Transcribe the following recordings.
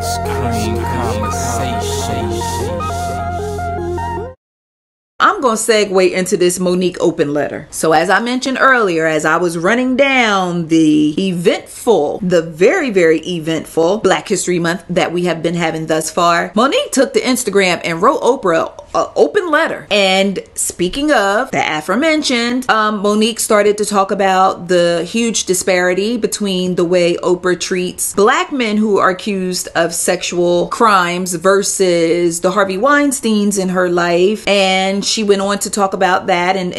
Ice cream conversation. I'm going to segue into this Monique open letter. So as I mentioned earlier, as I was running down the very, very eventful Black History Month that we have been having thus far, Monique took to Instagram and wrote Oprah an open letter. And speaking of the aforementioned, Monique started to talk about the huge disparity between the way Oprah treats Black men who are accused of sexual crimes versus the Harvey Weinsteins in her life. And she went on to talk about that and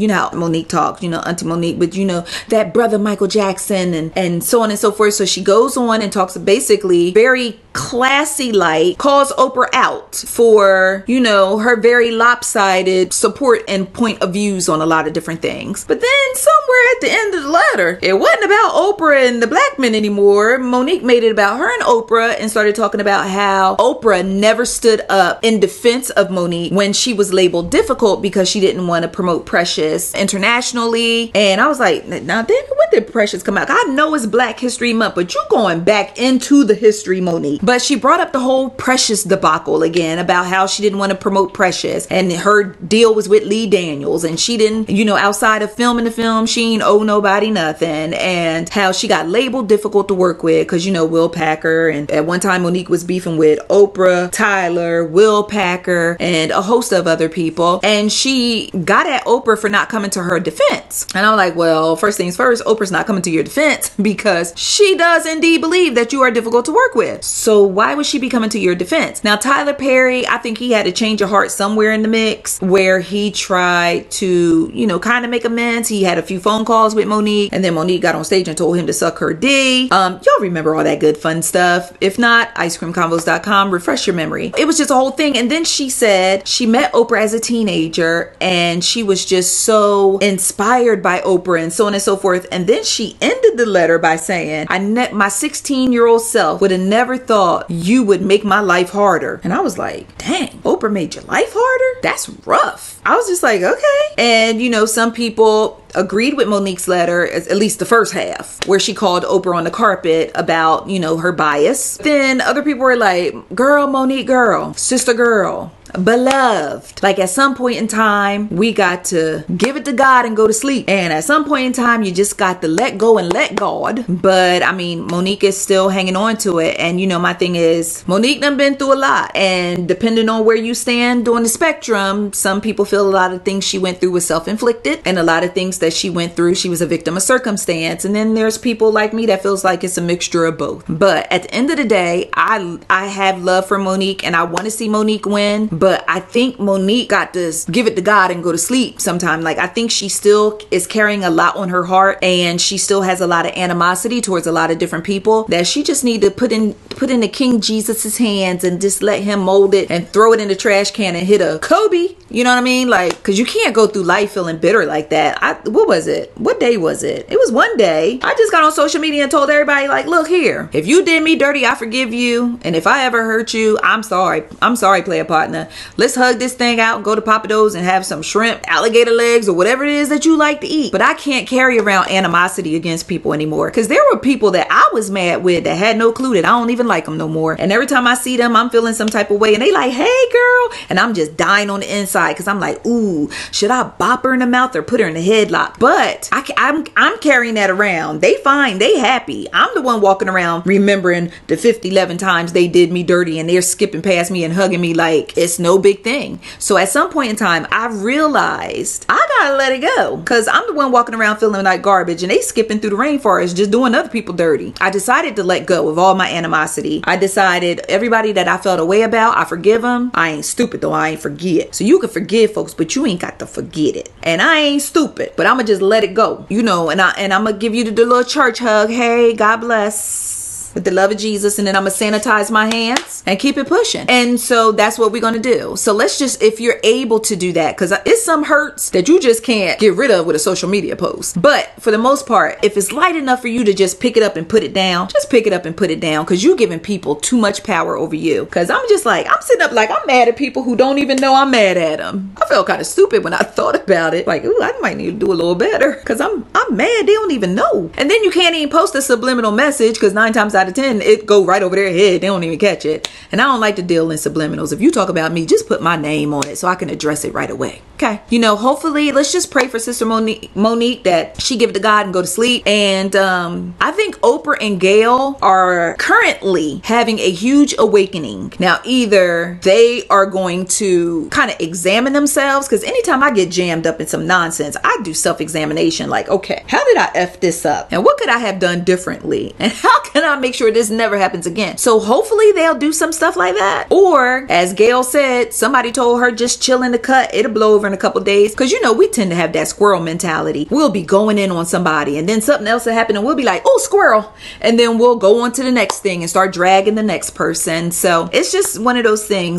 you know how Monique talks, you know, Auntie Monique, but you know, that brother Michael Jackson and so on and so forth. So she goes on and talks basically very classy like, calls Oprah out for, you know, her very lopsided support and point of views on a lot of different things. But then somewhere at the end of the letter, it wasn't about Oprah and the black men anymore. Monique made it about her and Oprah and started talking about how Oprah never stood up in defense of Monique when she was labeled difficult because she didn't want to promote Precious internationally. And I was like, now then when did Precious come out? I know it's Black History Month, but you going back into the history, Monique. But she brought up the whole Precious debacle again about how she didn't want to promote Precious and her deal was with Lee Daniels and she didn't, you know, outside of filming the film, she ain't owe nobody nothing, and how she got labeled difficult to work with because, you know, Will Packer, and at one time Monique was beefing with Oprah, Tyler, Will Packer, and a host of other people, and she got at Oprah for not coming to her defense. And I'm like, well, first things first, Oprah's not coming to your defense because she does indeed believe that you are difficult to work with. So why would she be coming to your defense? Now, Tyler Perry, I think he had a change of heart somewhere in the mix where he tried to, you know, kind of make amends. He had a few phone calls with Monique, and then Monique got on stage and told him to suck her D. Y'all remember all that good fun stuff? If not, icecreamconvos.com, refresh your memory. It was just a whole thing. And then she said she met Oprah as a teenager and she was just so inspired by Oprah and so on and so forth. And then she ended the letter by saying, my 16-year-old self would have never thought you would make my life harder. And I was like, dang, Oprah made your life harder? That's rough. I was just like, okay. And you know, some people agreed with Monique's letter, at least the first half, where she called Oprah on the carpet about, you know, her bias. Then other people were like, girl, Monique girl, sister girl, beloved. Like at some point in time, we got to give it to God and go to sleep. And at some point in time, you just got to let go and let God. But I mean, Monique is still hanging on to it. And you know, my thing is, Monique done been through a lot. And depending on where you stand on the spectrum, some people feel a lot of things she went through was self-inflicted. And a lot of things that she went through, she was a victim of circumstance. And then there's people like me that feels like it's a mixture of both. But at the end of the day, I have love for Monique and I want to see Monique win. But I think Monique got to give it to God and go to sleep sometime. Like, I think she still is carrying a lot on her heart and she still has a lot of animosity towards a lot of different people that she just need to put in the King Jesus's hands and just let him mold it and throw it in the trash can and hit a Kobe. You know what I mean? Like, cause you can't go through life feeling bitter like that. What was it? What day was it? It was one day. I just got on social media and told everybody, like, look here, if you did me dirty, I forgive you. And if I ever hurt you, I'm sorry. I'm sorry, player partner. Let's hug this thing out, go to Papa Do's and have some shrimp, alligator legs, or whatever it is that you like to eat. But I can't carry around animosity against people anymore. Cause there were people that I was mad with that had no clue that I don't even like them no more. And every time I see them, I'm feeling some type of way. And they like, hey girl. And I'm just dying on the inside. Cause I'm like, ooh, should I bop her in the mouth or put her in the headlock? But I'm carrying that around. They fine. They happy. I'm the one walking around remembering the 11 times they did me dirty and they're skipping past me and hugging me like it's no big thing. So at some point in time, I realized I gotta let it go because I'm the one walking around feeling like garbage and they skipping through the rainforest just doing other people dirty. I decided to let go of all my animosity. I decided everybody that I felt a way about, I forgive them. I ain't stupid though. I ain't forget. So you can forgive folks, but you ain't got to forget it. And I ain't stupid, but I'm gonna just let it go, you know, and I'm gonna give you the little church hug. Hey, God bless. With the love of Jesus, and then I'm gonna sanitize my hands and keep it pushing. And so that's what we're gonna do. So let's just, if you're able to do that, because it's some hurts that you just can't get rid of with a social media post. But for the most part, if it's light enough for you to just pick it up and put it down, just pick it up and put it down, because you're giving people too much power over you. Because I'm just like, I'm sitting up like I'm mad at people who don't even know I'm mad at them. I felt kind of stupid when I thought about it. Like, ooh, I might need to do a little better because I'm mad. They don't even know. And then you can't even post a subliminal message because 9 times out out of 10, it go right over their head. They don't even catch it. And I don't like to deal in subliminals. If you talk about me, just put my name on it so I can address it right away. Okay. You know, hopefully, let's just pray for Sister Monique that she give it to God and go to sleep. And I think Oprah and Gayle are currently having a huge awakening. Now, either they are going to kind of examine themselves, because anytime I get jammed up in some nonsense, I do self-examination. Like, okay, how did I F this up? And what could I have done differently? And how can I make sure this never happens again? So hopefully they'll do some stuff like that. Or, as Gayle said, somebody told her just chill in the cut. It'll blow over in a couple days. Because, you know, we tend to have that squirrel mentality. We'll be going in on somebody and then something else will happen and we'll be like, oh, squirrel. And then we'll go on to the next thing and start dragging the next person. So it's just one of those things.